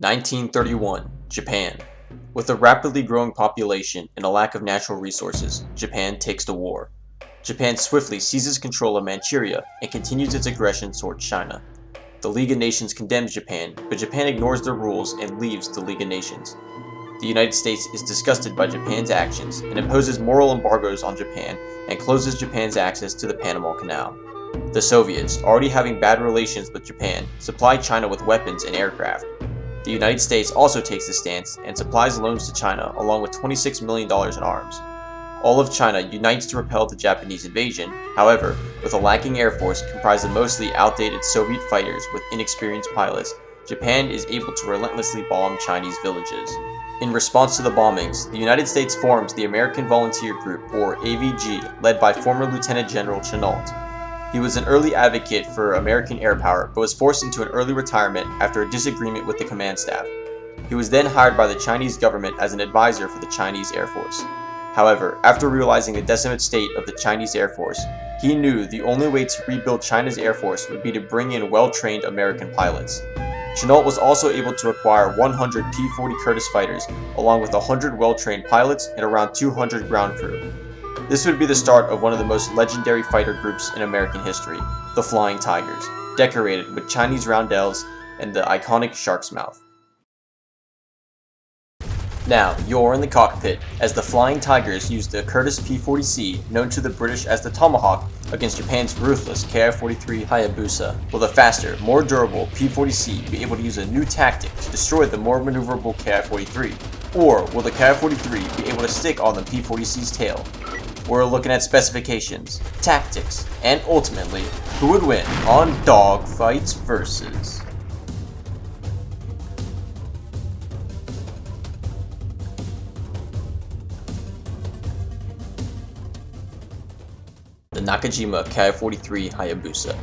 1931, Japan. With a rapidly growing population and a lack of natural resources, Japan takes to war. Japan swiftly seizes control of Manchuria and continues its aggression towards China. The League of Nations condemns Japan, but Japan ignores their rules and leaves the League of Nations. The United States is disgusted by Japan's actions and imposes moral embargoes on Japan and closes Japan's access to the Panama Canal. The Soviets, already having bad relations with Japan, supply China with weapons and aircraft. The United States also takes this stance and supplies loans to China along with $26 million in arms. All of China unites to repel the Japanese invasion. However, with a lacking air force comprised of mostly outdated Soviet fighters with inexperienced pilots, Japan is able to relentlessly bomb Chinese villages. In response to the bombings, the United States forms the American Volunteer Group, or AVG, led by former Lieutenant General Chennault. He was an early advocate for American air power, but was forced into an early retirement after a disagreement with the command staff. He was then hired by the Chinese government as an advisor for the Chinese Air Force. However, after realizing the desolate state of the Chinese Air Force, he knew the only way to rebuild China's Air Force would be to bring in well-trained American pilots. Chennault was also able to acquire 100 P40 Curtiss fighters, along with 100 well-trained pilots and around 200 ground crew. This would be the start of one of the most legendary fighter groups in American history, the Flying Tigers, decorated with Chinese roundels and the iconic shark's mouth. Now, you're in the cockpit as the Flying Tigers use the Curtiss P40C, known to the British as the Tomahawk, against Japan's ruthless Ki-43 Hayabusa. Will the faster, more durable P40C be able to use a new tactic to destroy the more maneuverable Ki-43? Or will the Ki-43 be able to stick on the P40C's tail? We're looking at specifications, tactics, and ultimately, who would win on Dogfights Versus. The Nakajima Ki-43 Hayabusa,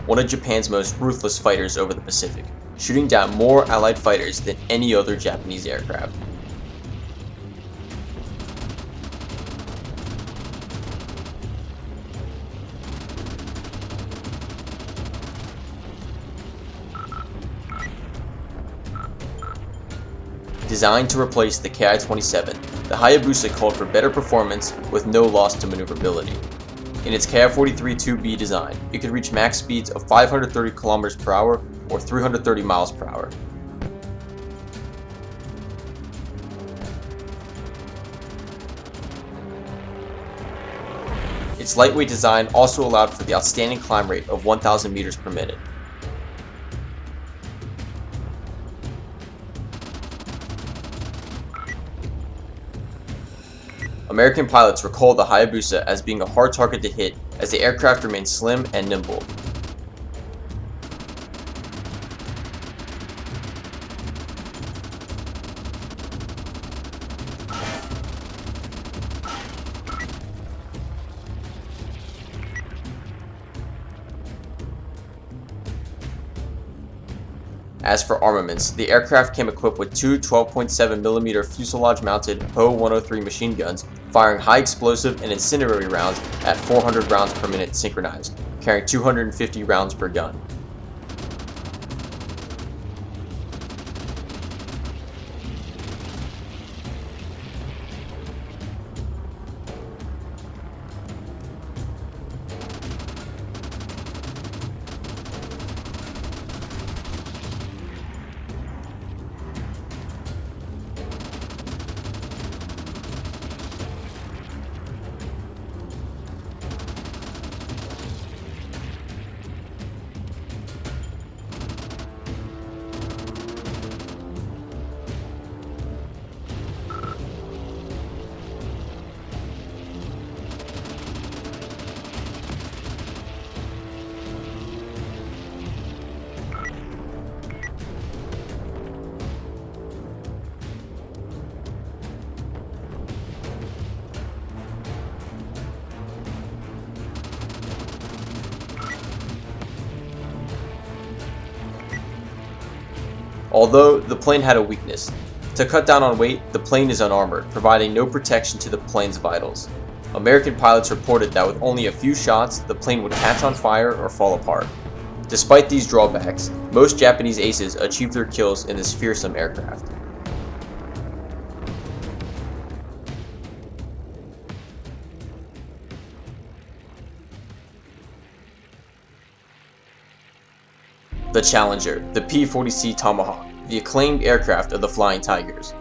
one of Japan's most ruthless fighters over the Pacific, shooting down more Allied fighters than any other Japanese aircraft. Designed to replace the Ki-27, the Hayabusa called for better performance with no loss to maneuverability. In its Ki-43-2B design, it could reach max speeds of 530 km per hour or 330 miles per hour. Its lightweight design also allowed for the outstanding climb rate of 1,000 meters per minute. American pilots recall the Hayabusa as being a hard target to hit as the aircraft remained slim and nimble. As for armaments, the aircraft came equipped with two 12.7mm fuselage-mounted Po-103 machine guns, firing high explosive and incendiary rounds at 400 rounds per minute synchronized, carrying 250 rounds per gun. Although the plane had a weakness. To cut down on weight, the plane is unarmored, providing no protection to the plane's vitals. American pilots reported that with only a few shots, the plane would catch on fire or fall apart. Despite these drawbacks, most Japanese aces achieved their kills in this fearsome aircraft. The Challenger, the P40C Tomahawk, the acclaimed aircraft of the Flying Tigers.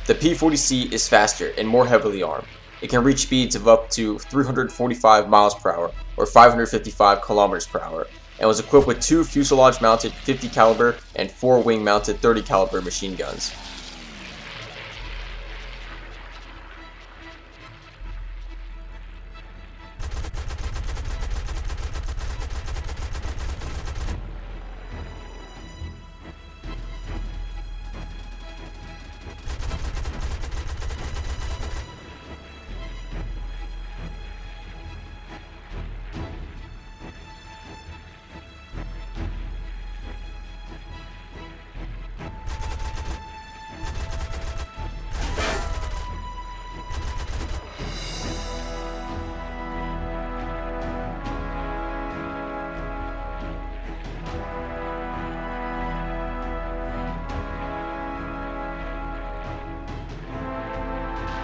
The P40C is faster and more heavily armed. It can reach speeds of up to 345 miles per hour or 555 kilometers per hour, and was equipped with 2 fuselage-mounted 50 caliber and 4 wing-mounted 30 caliber machine guns.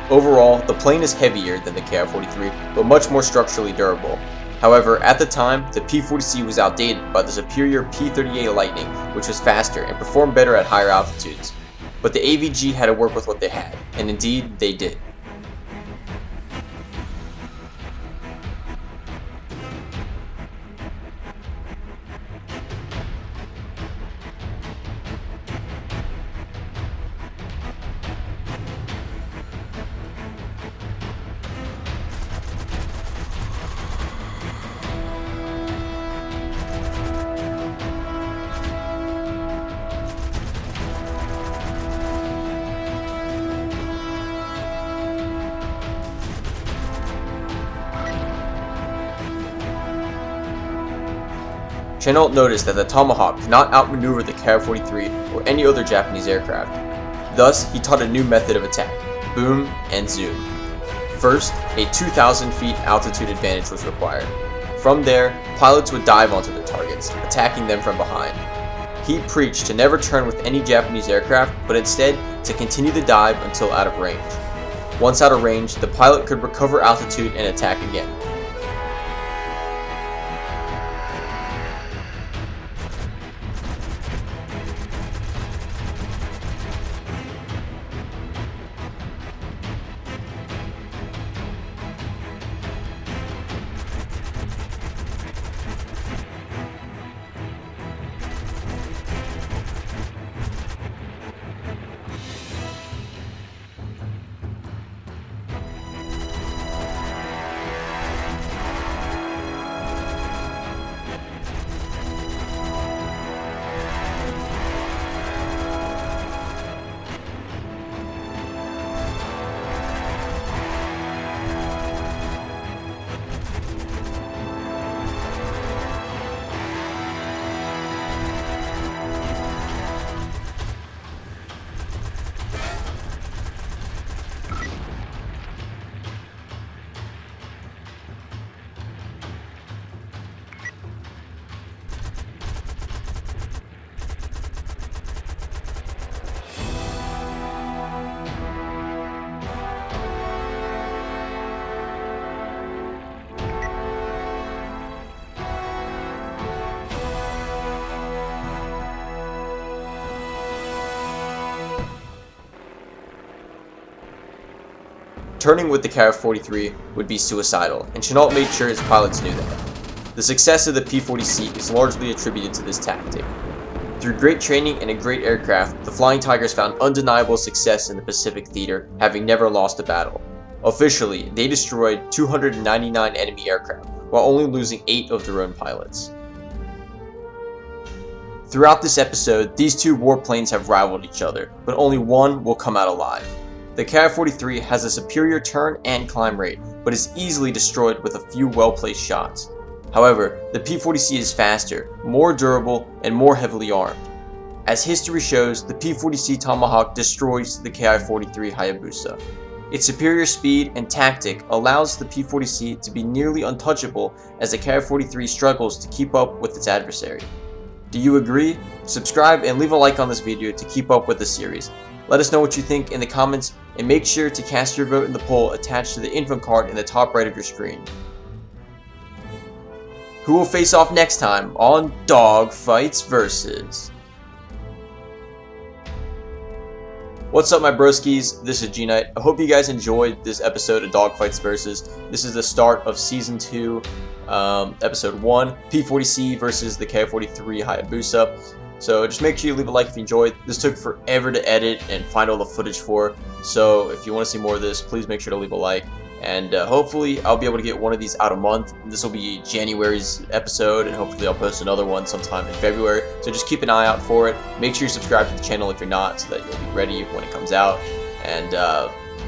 Overall, the plane is heavier than the Ki-43, but much more structurally durable. However, at the time, the P40C was outdated by the superior P38 Lightning, which was faster and performed better at higher altitudes. But the AVG had to work with what they had, and indeed, they did. Chenault noticed that the Tomahawk could not outmaneuver the Ki-43 or any other Japanese aircraft. Thus, he taught a new method of attack: boom and zoom. First, a 2,000 feet altitude advantage was required. From there, pilots would dive onto their targets, attacking them from behind. He preached to never turn with any Japanese aircraft, but instead to continue the dive until out of range. Once out of range, the pilot could recover altitude and attack again. Turning with the Ki-43 would be suicidal, and Chenault made sure his pilots knew that. The success of the P40C is largely attributed to this tactic. Through great training and a great aircraft, the Flying Tigers found undeniable success in the Pacific theater, having never lost a battle. Officially, they destroyed 299 enemy aircraft, while only losing 8 of their own pilots. Throughout this episode, these two warplanes have rivaled each other, but only one will come out alive. The Ki-43 has a superior turn and climb rate, but is easily destroyed with a few well-placed shots. However, the P40C is faster, more durable, and more heavily armed. As history shows, the P40C Tomahawk destroys the Ki-43 Hayabusa. Its superior speed and tactic allows the P40C to be nearly untouchable as the Ki-43 struggles to keep up with its adversary. Do you agree? Subscribe and leave a like on this video to keep up with the series. Let us know what you think in the comments, and make sure to cast your vote in the poll attached to the info card in the top right of your screen. Who will face off next time on Dogfights Versus? What's up, my broskies? This is G-Knight. I hope you guys enjoyed this episode of Dogfights Versus. This is the start of Season 2, Episode 1, P40C versus the Ki-43 Hayabusa. So just make sure you leave a like if you enjoyed. This took forever to edit and find all the footage for. So if you want to see more of this, please make sure to leave a like. And hopefully I'll be able to get one of these out a month. This will be January's episode, and hopefully I'll post another one sometime in February. So just keep an eye out for it. Make sure you subscribe to the channel if you're not, so that you'll be ready when it comes out. And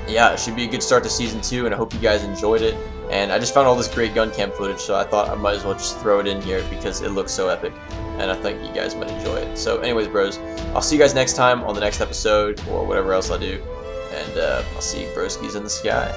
yeah, it should be a good start to Season 2, and I hope you guys enjoyed it. And I just found all this great gun cam footage, so I thought I might as well just throw it in here because it looks so epic, and I think you guys might enjoy it. So anyways, bros, I'll see you guys next time on the next episode or whatever else I do, and I'll see you broskies in the sky.